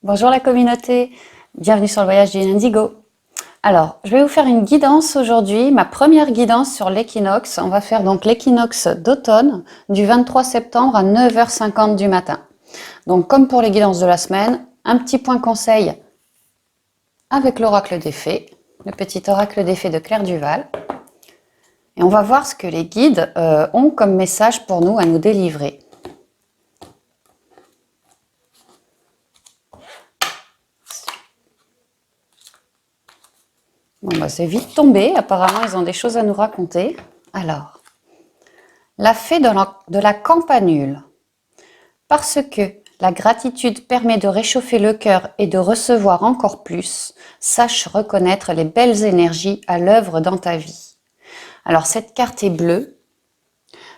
Bonjour la communauté, bienvenue sur le voyage du Indigo. Alors, je vais vous faire une guidance aujourd'hui, ma première guidance sur l'équinoxe. On va faire donc l'équinoxe d'automne du 23 septembre à 9h50 du matin. Donc comme pour les guidances de la semaine, un petit point conseil avec l'oracle des fées, le petit oracle des fées de Claire Duval. Et on va voir ce que les guides ont comme message pour nous à nous délivrer. Bon, bah, c'est vite tombé. Apparemment, ils ont des choses à nous raconter. Alors, la fée de la campanule. Parce que la gratitude permet de réchauffer le cœur et de recevoir encore plus, sache reconnaître les belles énergies à l'œuvre dans ta vie. Alors, cette carte est bleue.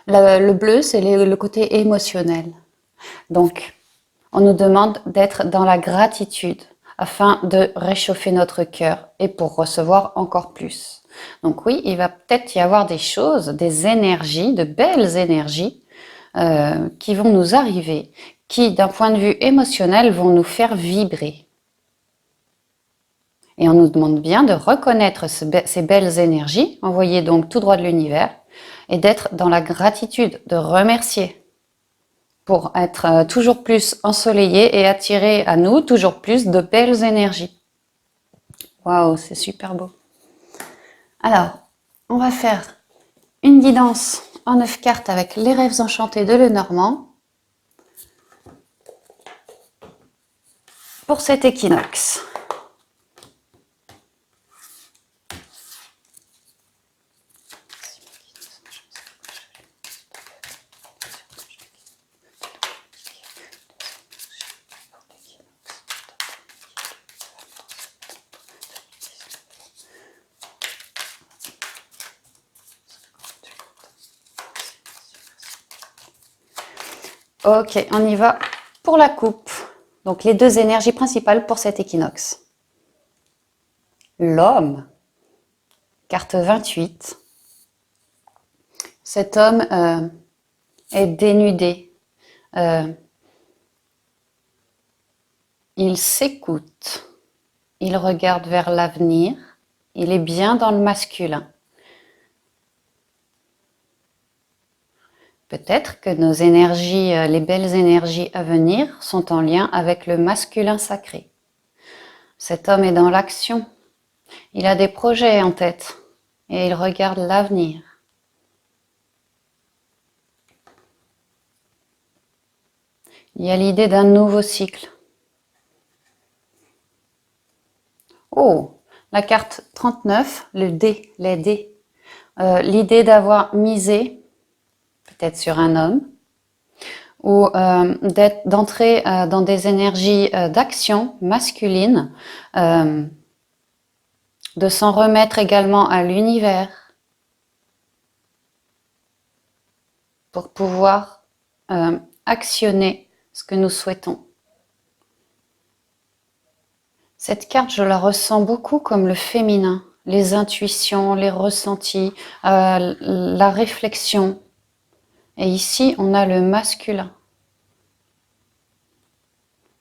Le bleu, c'est le côté émotionnel. Donc, on nous demande d'être dans la gratitude afin de réchauffer notre cœur et pour recevoir encore plus. Donc oui, il va peut-être y avoir des choses, des énergies, de belles énergies qui vont nous arriver, qui d'un point de vue émotionnel vont nous faire vibrer. Et on nous demande bien de reconnaître ces belles énergies, envoyées donc tout droit de l'univers, et d'être dans la gratitude, de remercier pour être toujours plus ensoleillé et attirer à nous toujours plus de belles énergies. Waouh, c'est super beau. Alors, on va faire une guidance en 9 cartes avec les rêves enchantés de Lenormand pour cet équinoxe. Ok, on y va pour la coupe. Donc les deux énergies principales pour cet équinoxe. L'homme, carte 28. Cet homme est dénudé. Il s'écoute. Il regarde vers l'avenir. Il est bien dans le masculin. Peut-être que nos énergies, les belles énergies à venir, sont en lien avec le masculin sacré. Cet homme est dans l'action. Il a des projets en tête et il regarde l'avenir. Il y a l'idée d'un nouveau cycle. Oh, la carte 39, le dé, les dés. L'idée d'avoir misé peut-être sur un homme, ou d'entrer dans des énergies d'action masculine, de s'en remettre également à l'univers pour pouvoir actionner ce que nous souhaitons. Cette carte, je la ressens beaucoup comme le féminin, les intuitions, les ressentis, la réflexion. Et ici, on a le masculin.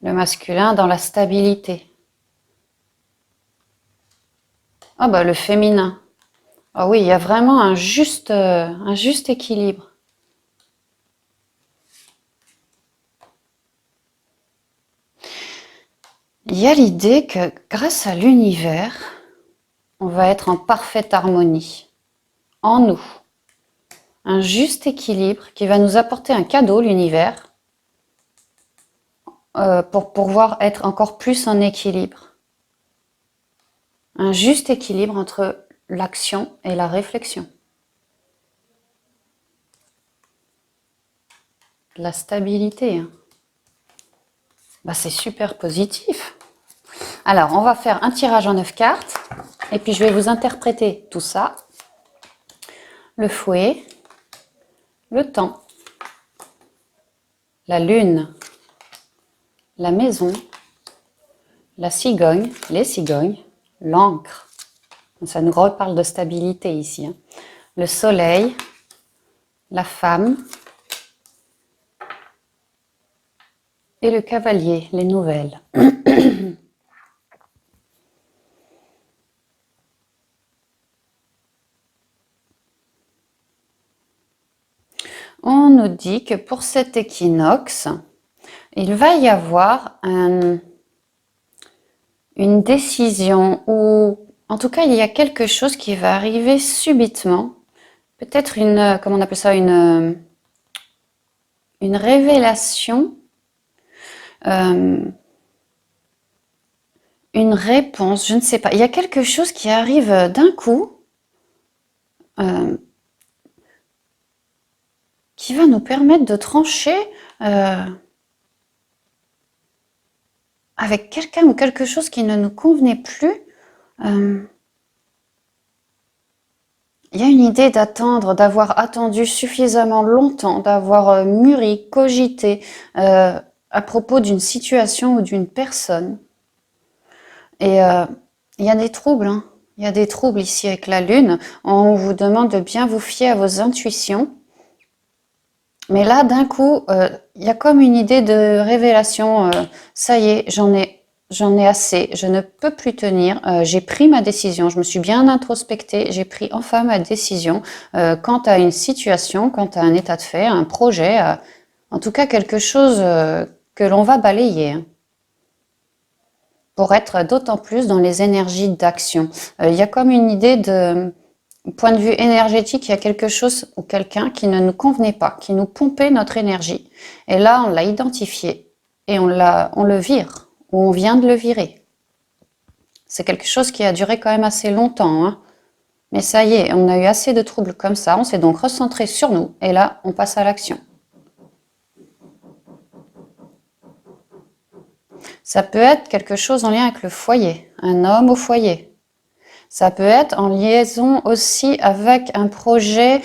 Le masculin dans la stabilité. Ah bah le féminin. Ah oui, il y a vraiment un juste équilibre. Il y a l'idée que grâce à l'univers, on va être en parfaite harmonie, en nous. Un juste équilibre qui va nous apporter un cadeau, l'univers, pour pouvoir être encore plus en équilibre. Un juste équilibre entre l'action et la réflexion. La stabilité. Hein. Bah, c'est super positif. Alors, on va faire un tirage en 9 cartes. Et puis, je vais vous interpréter tout ça. Le fouet, le temps, la lune, la maison, la cigogne, les cigognes, l'encre. Ça nous reparle de stabilité ici. Hein. Le soleil, la femme et le cavalier, les nouvelles. On nous dit que pour cet équinoxe, il va y avoir une décision ou en tout cas il y a quelque chose qui va arriver subitement. Peut-être comment on appelle ça, une révélation, une réponse, je ne sais pas. Il y a quelque chose qui arrive d'un coup, qui va nous permettre de trancher avec quelqu'un ou quelque chose qui ne nous convenait plus. Il y a une idée d'attendre, d'avoir attendu suffisamment longtemps, d'avoir mûri, cogité à propos d'une situation ou d'une personne. Et il y a des troubles, hein. Il y a des troubles ici avec la Lune. On vous demande de bien vous fier à vos intuitions. Mais là, d'un coup, il y a comme une idée de révélation. Ça y est, j'en ai assez. Je ne peux plus tenir. J'ai pris ma décision. Je me suis bien introspectée. J'ai pris enfin ma décision quant à une situation, quant à un état de fait, un projet. En tout cas, quelque chose que l'on va balayer. Hein, pour être d'autant plus dans les énergies d'action. Il y a comme une idée de point de vue énergétique, il y a quelque chose ou quelqu'un qui ne nous convenait pas, qui nous pompait notre énergie. Et là, on l'a identifié et on le vire, ou on vient de le virer. C'est quelque chose qui a duré quand même assez longtemps, hein. Mais ça y est, on a eu assez de troubles comme ça, on s'est donc recentré sur nous, et là, on passe à l'action. Ça peut être quelque chose en lien avec le foyer, un homme au foyer. Ça peut être en liaison aussi avec un projet,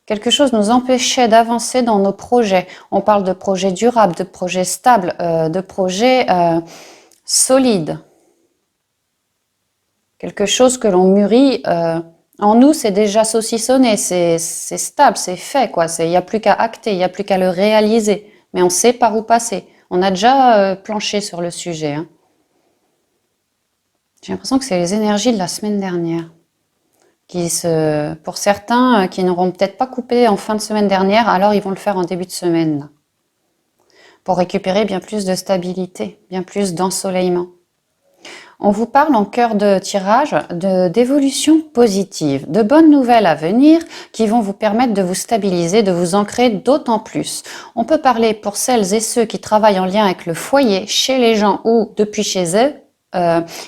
quelque chose nous empêchait d'avancer dans nos projets. On parle de projets durables, de projets stables, de projets solides. Quelque chose que l'on mûrit en nous, c'est déjà saucissonné, c'est stable, c'est fait, quoi. Il n'y a plus qu'à acter, il n'y a plus qu'à le réaliser. Mais on sait par où passer. On a déjà planché sur le sujet. Hein. J'ai l'impression que c'est les énergies de la semaine dernière. Pour certains qui n'auront peut-être pas coupé en fin de semaine dernière, alors ils vont le faire en début de semaine. Là, pour récupérer bien plus de stabilité, bien plus d'ensoleillement. On vous parle en cœur de tirage d'évolution positive, de bonnes nouvelles à venir qui vont vous permettre de vous stabiliser, de vous ancrer d'autant plus. On peut parler pour celles et ceux qui travaillent en lien avec le foyer, chez les gens ou depuis chez eux.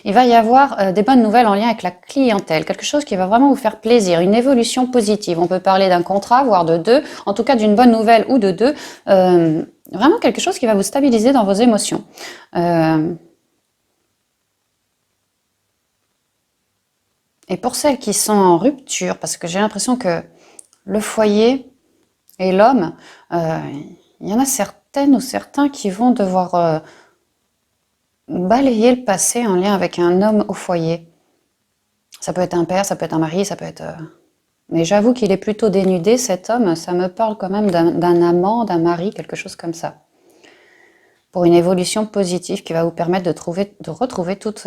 Il va y avoir des bonnes nouvelles en lien avec la clientèle, quelque chose qui va vraiment vous faire plaisir, une évolution positive. On peut parler d'un contrat, voire de deux, en tout cas d'une bonne nouvelle ou de deux. Vraiment quelque chose qui va vous stabiliser dans vos émotions. Et pour celles qui sont en rupture, parce que j'ai l'impression que le foyer et l'homme, il y en a certaines ou certains qui vont devoir balayer le passé en lien avec un homme au foyer. Ça peut être un père, ça peut être un mari, ça peut être... Mais j'avoue qu'il est plutôt dénudé, cet homme. Ça me parle quand même d'un amant, d'un mari, quelque chose comme ça. Pour une évolution positive qui va vous permettre de retrouver toute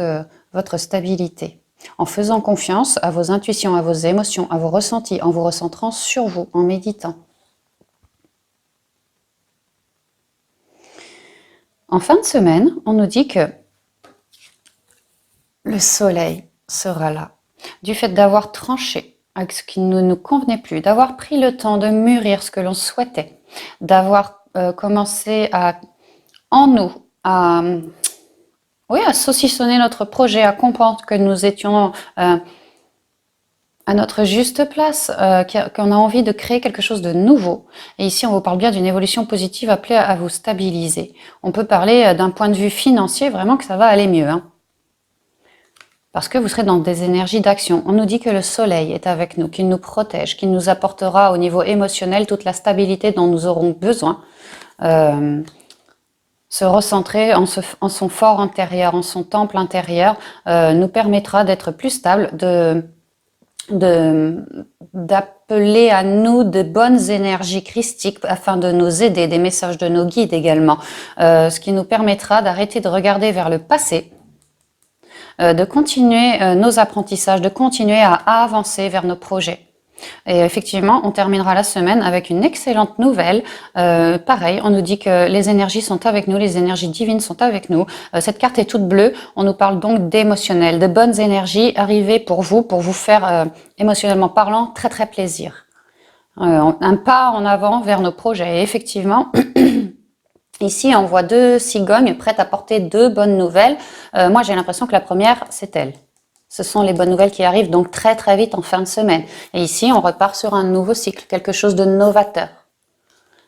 votre stabilité. En faisant confiance à vos intuitions, à vos émotions, à vos ressentis, en vous recentrant sur vous, en méditant. En fin de semaine, on nous dit que le soleil sera là. Du fait d'avoir tranché avec ce qui ne nous convenait plus, d'avoir pris le temps de mûrir ce que l'on souhaitait, d'avoir commencé en nous à saucissonner notre projet, à comprendre que nous étions à notre juste place, qu'on a envie de créer quelque chose de nouveau. Et ici, on vous parle bien d'une évolution positive appelée à vous stabiliser. On peut parler d'un point de vue financier, vraiment que ça va aller mieux. Hein. Parce que vous serez dans des énergies d'action. On nous dit que le soleil est avec nous, qu'il nous protège, qu'il nous apportera au niveau émotionnel toute la stabilité dont nous aurons besoin. Se recentrer en son fort intérieur, en son temple intérieur, nous permettra d'être plus stable, d'appeler à nous de bonnes énergies christiques afin de nous aider, des messages de nos guides également, ce qui nous permettra d'arrêter de regarder vers le passé, de continuer nos apprentissages, de continuer à avancer vers nos projets. Et effectivement, on terminera la semaine avec une excellente nouvelle. Pareil, on nous dit que les énergies sont avec nous, les énergies divines sont avec nous. Cette carte est toute bleue. On nous parle donc d'émotionnel, de bonnes énergies arrivées pour vous faire, émotionnellement parlant, très très plaisir. Un pas en avant vers nos projets. Et effectivement, ici, on voit 2 cigognes prêtes à porter 2 bonnes nouvelles. Moi, j'ai l'impression que la première, c'est elle. Ce sont les bonnes nouvelles qui arrivent donc très très vite en fin de semaine. Et ici, on repart sur un nouveau cycle, quelque chose de novateur.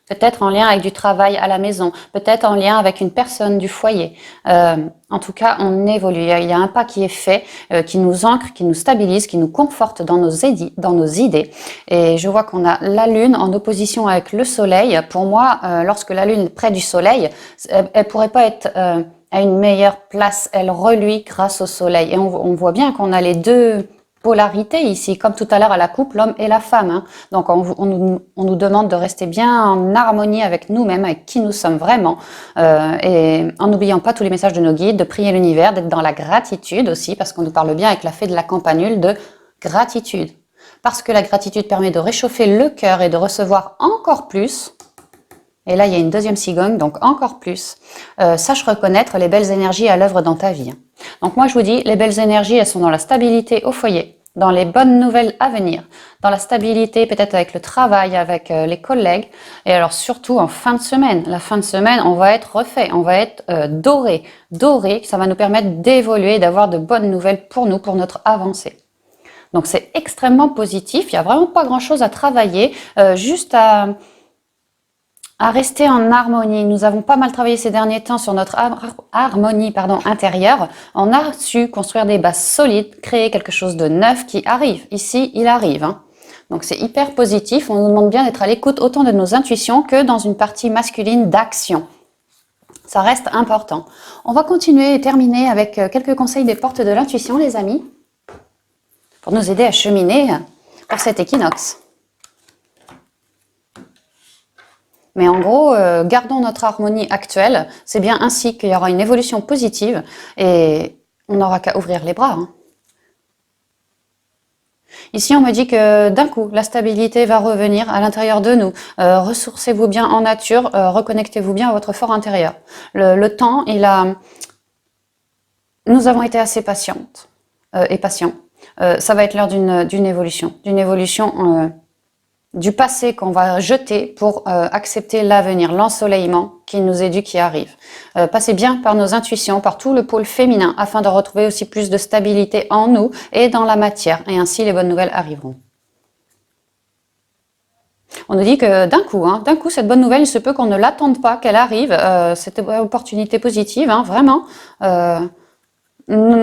Peut-être en lien avec du travail à la maison, peut-être en lien avec une personne du foyer. En tout cas, on évolue. Il y a un pas qui est fait, qui nous ancre, qui nous stabilise, qui nous conforte dans nos idées. Et je vois qu'on a la Lune en opposition avec le Soleil. Pour moi, lorsque la Lune est près du Soleil, elle pourrait pas être à une meilleure place, elle reluit grâce au soleil. Et on voit bien qu'on a les 2 polarités ici, comme tout à l'heure à la coupe, l'homme et la femme. Hein. Donc on nous demande de rester bien en harmonie avec nous-mêmes, avec qui nous sommes vraiment, et en n'oubliant pas tous les messages de nos guides, de prier l'univers, d'être dans la gratitude aussi, parce qu'on nous parle bien avec la fée de la campanule de gratitude. Parce que la gratitude permet de réchauffer le cœur et de recevoir encore plus. Et là, il y a une deuxième cigogne, donc encore plus. Sache reconnaître les belles énergies à l'œuvre dans ta vie. Donc moi, je vous dis, les belles énergies, elles sont dans la stabilité au foyer, dans les bonnes nouvelles à venir, dans la stabilité peut-être avec le travail, avec les collègues. Et alors surtout en fin de semaine. La fin de semaine, on va être refait, on va être doré. Doré, ça va nous permettre d'évoluer, d'avoir de bonnes nouvelles pour nous, pour notre avancée. Donc c'est extrêmement positif. Il n'y a vraiment pas grand-chose à travailler, juste à rester en harmonie. Nous avons pas mal travaillé ces derniers temps sur notre harmonie intérieure. On a su construire des bases solides, créer quelque chose de neuf qui arrive. Ici, il arrive. Hein. Donc c'est hyper positif. On nous demande bien d'être à l'écoute autant de nos intuitions que dans une partie masculine d'action. Ça reste important. On va continuer et terminer avec quelques conseils des portes de l'intuition, les amis, pour nous aider à cheminer pour cet équinoxe. Mais en gros, gardons notre harmonie actuelle. C'est bien ainsi qu'il y aura une évolution positive et on n'aura qu'à ouvrir les bras. Hein. Ici, on me dit que d'un coup, la stabilité va revenir à l'intérieur de nous. Ressourcez-vous bien en nature, reconnectez-vous bien à votre fort intérieur. Le temps, nous avons été assez patientes et patients. Ça va être l'heure d'une évolution. Du passé qu'on va jeter pour accepter l'avenir, l'ensoleillement qui nous est dû, qui arrive. Passez bien par nos intuitions, par tout le pôle féminin, afin de retrouver aussi plus de stabilité en nous et dans la matière. Et ainsi, les bonnes nouvelles arriveront. On nous dit que d'un coup, cette bonne nouvelle, il se peut qu'on ne l'attende pas, qu'elle arrive. Cette opportunité positive, hein, vraiment.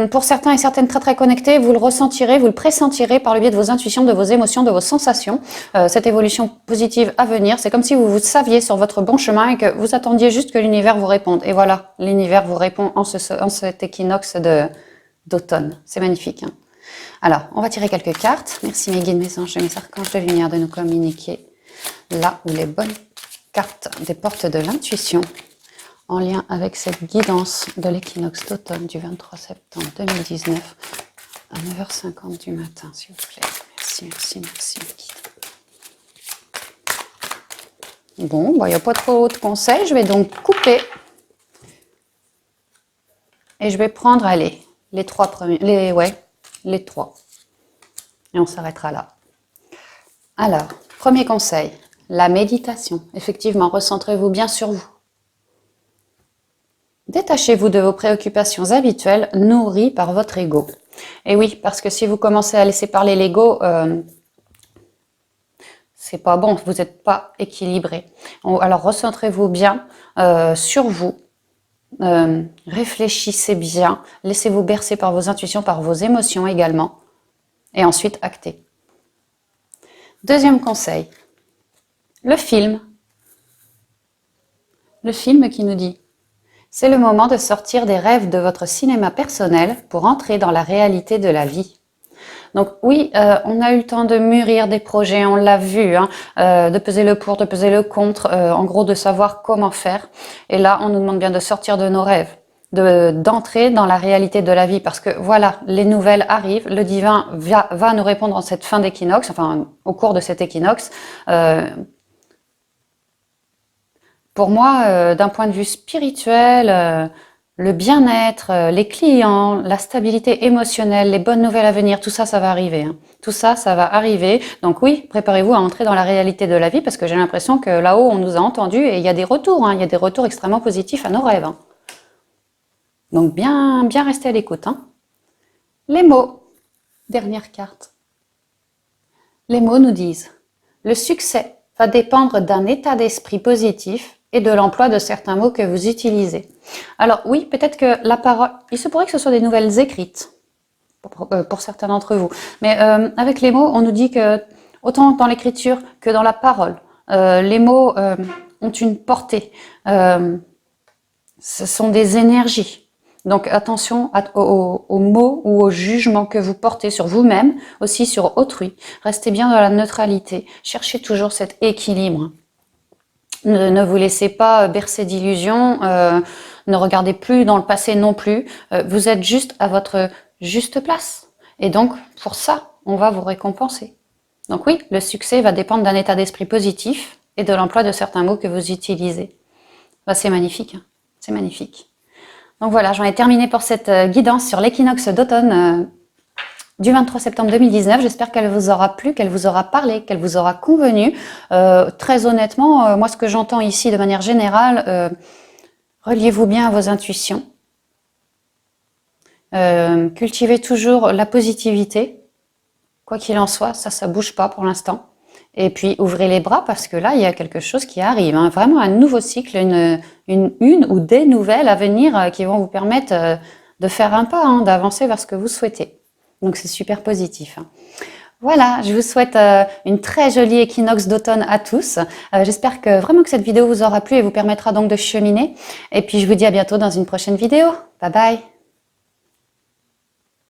Pour certains et certaines très très connectés, vous le ressentirez, vous le pressentirez par le biais de vos intuitions, de vos émotions, de vos sensations. Cette évolution positive à venir, c'est comme si vous saviez sur votre bon chemin et que vous attendiez juste que l'univers vous réponde. Et voilà, l'univers vous répond en cet équinoxe d'automne. C'est magnifique. Hein. Alors, on va tirer quelques cartes. Merci mes guides, mes anges et mes archanges de lumière de nous communiquer là où les bonnes cartes des portes de l'intuition en lien avec cette guidance de l'équinoxe d'automne du 23 septembre 2019 à 9h50 du matin, s'il vous plaît. Merci, guide. Bon, il n'y a pas trop de conseils. Je vais donc couper. Et je vais prendre, allez, les 3 premiers. Les 3. Et on s'arrêtera là. Alors, premier conseil, la méditation. Effectivement, recentrez-vous bien sur vous. Détachez-vous de vos préoccupations habituelles nourries par votre ego. Et oui, parce que si vous commencez à laisser parler l'ego, c'est pas bon, vous n'êtes pas équilibré. Alors recentrez-vous bien sur vous, réfléchissez bien, laissez-vous bercer par vos intuitions, par vos émotions également, et ensuite actez. Deuxième conseil, le film. Le film qui nous dit: c'est le moment de sortir des rêves de votre cinéma personnel pour entrer dans la réalité de la vie. Donc oui, on a eu le temps de mûrir des projets, on l'a vu, hein, de peser le pour, de peser le contre, en gros de savoir comment faire. Et là, on nous demande bien de sortir de nos rêves, d'entrer dans la réalité de la vie, parce que voilà, les nouvelles arrivent, le divin va nous répondre en cette fin d'équinoxe, enfin au cours de cet équinoxe. Pour moi, d'un point de vue spirituel, le bien-être, les clients, la stabilité émotionnelle, les bonnes nouvelles à venir, tout ça, ça va arriver. Hein. Tout ça, ça va arriver. Donc oui, préparez-vous à entrer dans la réalité de la vie parce que j'ai l'impression que là-haut, on nous a entendus et il y a des retours. Hein. Il y a des retours extrêmement positifs à nos rêves. Hein. Donc bien rester à l'écoute. Hein. Les mots. Dernière carte. Les mots nous disent « Le succès va dépendre d'un état d'esprit positif et de l'emploi de certains mots que vous utilisez. » Alors oui, peut-être que la parole, il se pourrait que ce soit des nouvelles écrites pour certains d'entre vous, mais avec les mots, on nous dit que autant dans l'écriture que dans la parole, les mots ont une portée, ce sont des énergies. Donc attention aux mots ou aux jugements que vous portez sur vous-même, aussi sur autrui. Restez bien dans la neutralité, cherchez toujours cet équilibre. Ne vous laissez pas bercer d'illusions, ne regardez plus dans le passé non plus. Vous êtes juste à votre juste place. Et donc, pour ça, on va vous récompenser. Donc oui, le succès va dépendre d'un état d'esprit positif et de l'emploi de certains mots que vous utilisez. Bah, c'est magnifique, hein, c'est magnifique. Donc voilà, j'en ai terminé pour cette guidance sur l'équinoxe d'automne du 23 septembre 2019. J'espère qu'elle vous aura plu, qu'elle vous aura parlé, qu'elle vous aura convenu. Très honnêtement, moi ce que j'entends ici de manière générale, reliez-vous bien à vos intuitions. Cultivez toujours la positivité. Quoi qu'il en soit, ça bouge pas pour l'instant. Et puis ouvrez les bras parce que là, il y a quelque chose qui arrive. Hein. Vraiment un nouveau cycle, une ou des nouvelles à venir qui vont vous permettre de faire un pas, hein, d'avancer vers ce que vous souhaitez. Donc c'est super positif. Hein. Voilà, je vous souhaite une très jolie équinoxe d'automne à tous. J'espère que vraiment que cette vidéo vous aura plu et vous permettra donc de cheminer. Et puis je vous dis à bientôt dans une prochaine vidéo. Bye bye.